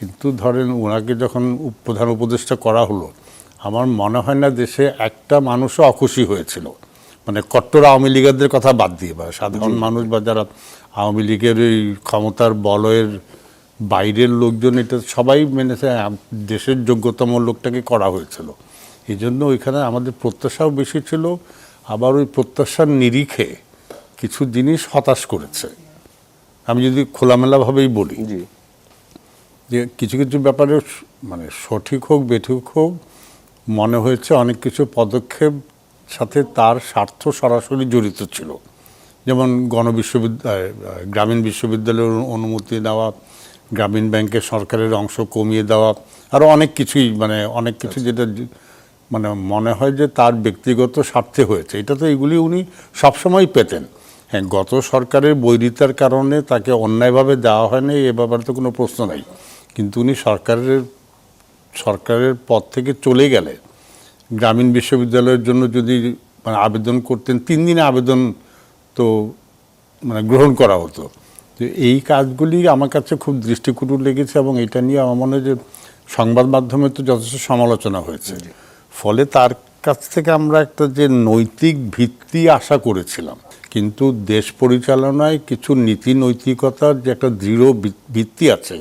কিন্তু ধরেন ওনাকে যখন প্রধান উপদেষ্টা করা হলো, আমার মনে হয় না দেশে একটা মানুষও অখুশি হয়েছিল, মানে কট্টর আওয়ামী লীগারদের কথা বাদ দিয়ে, বা সাধারণ মানুষ বা যারা আওয়ামী লীগের এই ক্ষমতার বলয়ের বাইরের লোকজন, এটা সবাই মেনেছে দেশের যোগ্যতম লোকটাকে করা হয়েছিল। এই জন্য ওইখানে আমাদের প্রত্যাশাও বেশি ছিল, আবার ওই প্রত্যাশার নিরিখে কিছু জিনিস হতাশ করেছে। আমি যদি খোলামেলাভাবেই বলি যে কিছু কিছু ব্যাপারে মানে সঠিক হোক বেঠিক হোক, মনে হয়েছে অনেক কিছু পদক্ষেপ সাথে তার স্বার্থ সরাসরি জড়িত ছিল। যেমন গ্রামীণ বিশ্ববিদ্যালয়ের অনুমতি দেওয়া, গ্রামীণ ব্যাংকের সরকারের অংশ কমিয়ে দেওয়া, আরও অনেক কিছুই, মানে অনেক কিছু যেটা মানে মনে হয় যে তার ব্যক্তিগত স্বার্থে হয়েছে। এটা তো এগুলি উনি সবসময় পেতেন। হ্যাঁ, গত সরকারের বৈরিতার কারণে তাকে অন্যায়ভাবে দেওয়া হয়নি, এ ব্যাপারে তো কোনো প্রশ্ন নাই। কিন্তু উনি সরকারের পদ থেকে চলে গেলে গ্রামীণ বিশ্ববিদ্যালয়ের জন্য যদি মানে আবেদন করতেন, 3 দিনে আবেদন তো মানে গ্রহণ করা হতো। তো এই কাজগুলি আমার কাছে খুব দৃষ্টিকটু লেগেছে, এবং এটা নিয়ে আমার মনে হয় যে সংবাদ মাধ্যমে তো যথেষ্ট সমালোচনা হয়েছে। ফলে তার কাছ থেকে আমরা একটা যে নৈতিক ভিত্তি আশা করেছিলাম, কিন্তু দেশ পরিচালনায় কিছু নীতি নৈতিকতার যে একটা দৃঢ় ভিত্তি আছে,